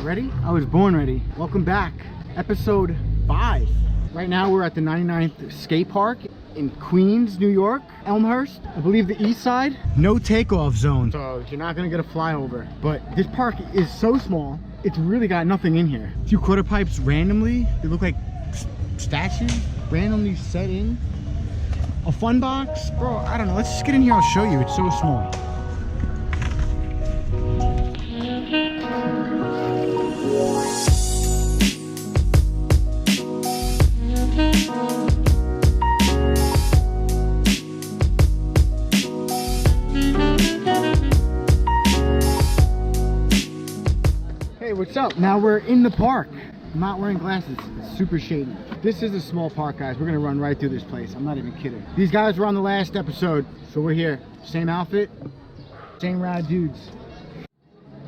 Ready? I was born ready. Welcome back. Episode 5. Right now we're at the 99th skate park in Queens, New York, Elmhurst. I believe the east side. No takeoff zone, so you're not gonna get a flyover. But this park is so small, it's really got nothing in here. A few quarter pipes randomly, they look like statues, randomly set in. A fun box, bro, I don't know. Let's just get in here, I'll show you. It's so small. Hey, what's up? Now we're in the park. I'm not wearing glasses. It's super shady. This is a small park, guys. We're gonna run right through this place. I'm not even kidding. These guys were on the last episode, so we're here. Same outfit, same rad dudes.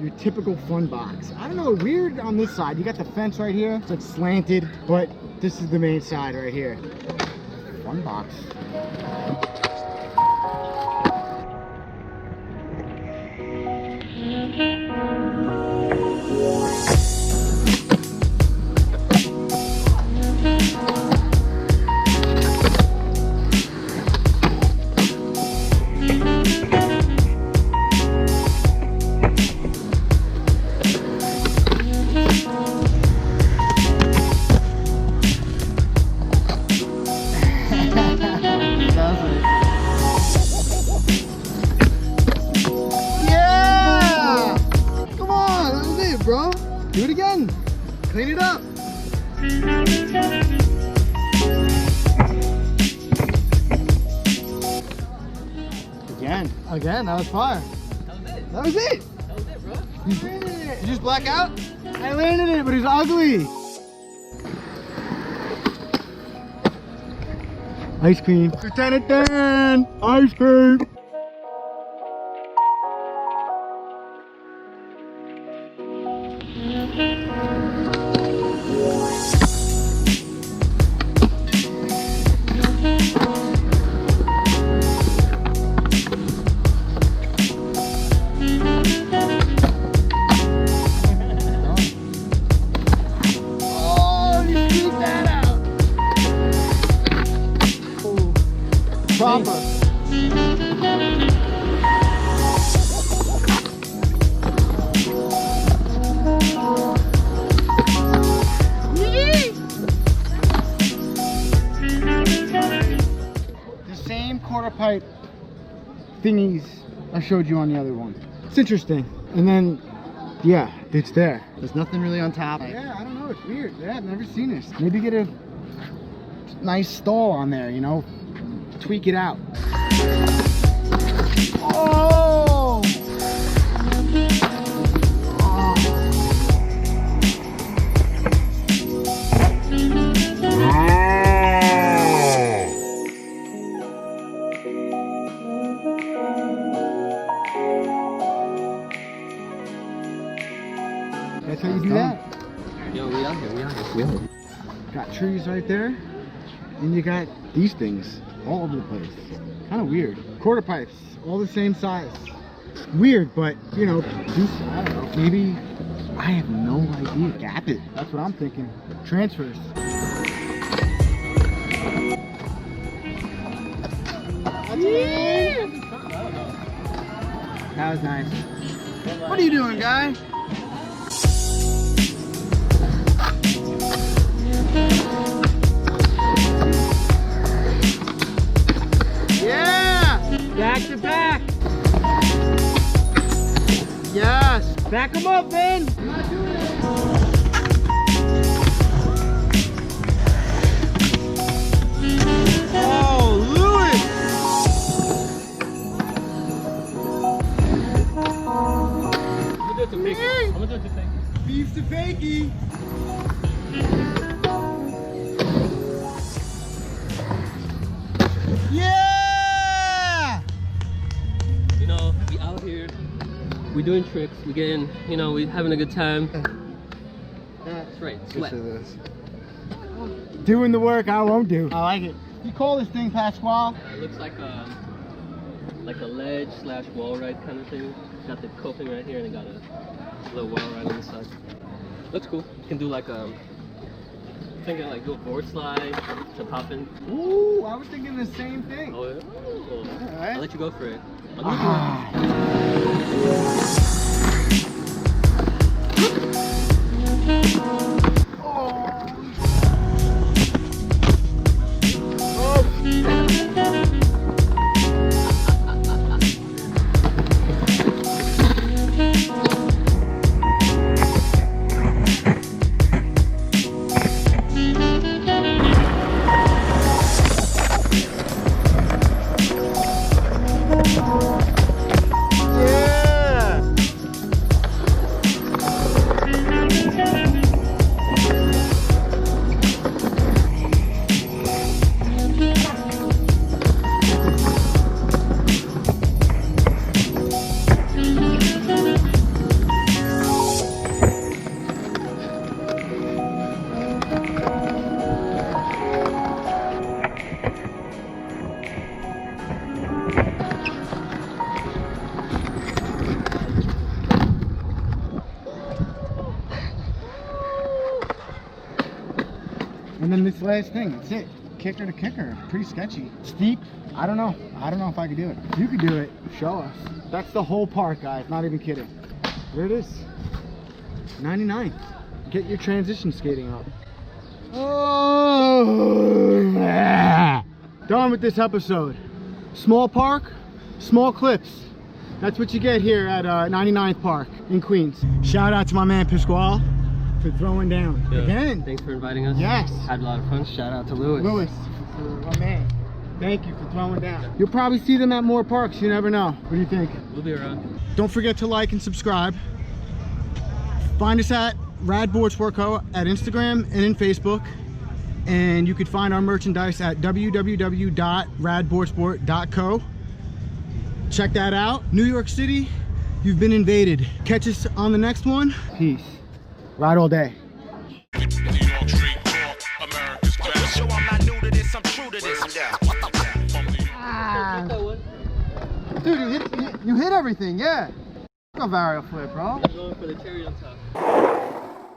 Your typical fun box. I don't know, weird on this side. You got the fence right here. It's like slanted, but this is the main side right here. Fun box. Bro, do it again. Clean it up. Again, that was fire. That was it. That was it, bro. You landed it. You just black out? I landed it, but it's ugly. Ice cream. Lieutenant Dan, ice cream. Proper. The same quarter pipe thingies I showed you on the other one. It's interesting. And then, yeah, it's there. There's nothing really on top. Yeah, I don't know. It's weird. Yeah, I've never seen this. Maybe get a nice stall on there, you know? Tweak it out. Oh! That's how you do that. Yo, we out here. Got trees right there, and you got these things all over the place. Kind of weird. Quarter pipes, all the same size. Weird, but you know, I don't know. Maybe, I have no idea. Gap it. That's what I'm thinking. Transfers. That was nice. What are you doing, guy? Yeah! Back to back! Yes! Back them up, man! I'm not doing it! Oh, Lewis! I'm gonna do it to fakey. I'm gonna do it to fakey. Beefs to fakey! Yeah! You know, we out here, we doing tricks, we getting, you know, we having a good time. That's right, sweat. Doing the work I won't do. I like it. You call this thing Pasquale? It looks like a ledge / wall ride kind of thing. Got the coping right here and it got a little wall ride on the side. Looks cool. You can do like thinking like do a board slide to pop in. Ooh, I was thinking the same thing. Oh, yeah. Alright. I'll let you go for it. And then this last thing, that's it. Kicker to kicker. Pretty sketchy. Steep. I don't know. I don't know if I could do it. If you could do it, show us. That's the whole park, guys. Not even kidding. There it is. 99th. Get your transition skating up. Oh, yeah. Done with this episode. Small park, small clips. That's what you get here at 99th Park in Queens. Shout out to my man Pasquale for throwing down. Yeah. Again. Thanks for inviting us. Yes. Had a lot of fun. Shout out to Lewis. Lewis, for my man. Thank you for throwing down. You'll probably see them at more parks. You never know. What do you think? We'll be around. Don't forget to like and subscribe. Find us at Rad Boardsport Co. at Instagram and in Facebook. And you can find our merchandise at www.radboardsport.co. Check that out. New York City, you've been invaded. Catch us on the next one. Peace. Ride all day. Dude, you hit everything, yeah. A varial flip, bro. I'm going for the cherry on top.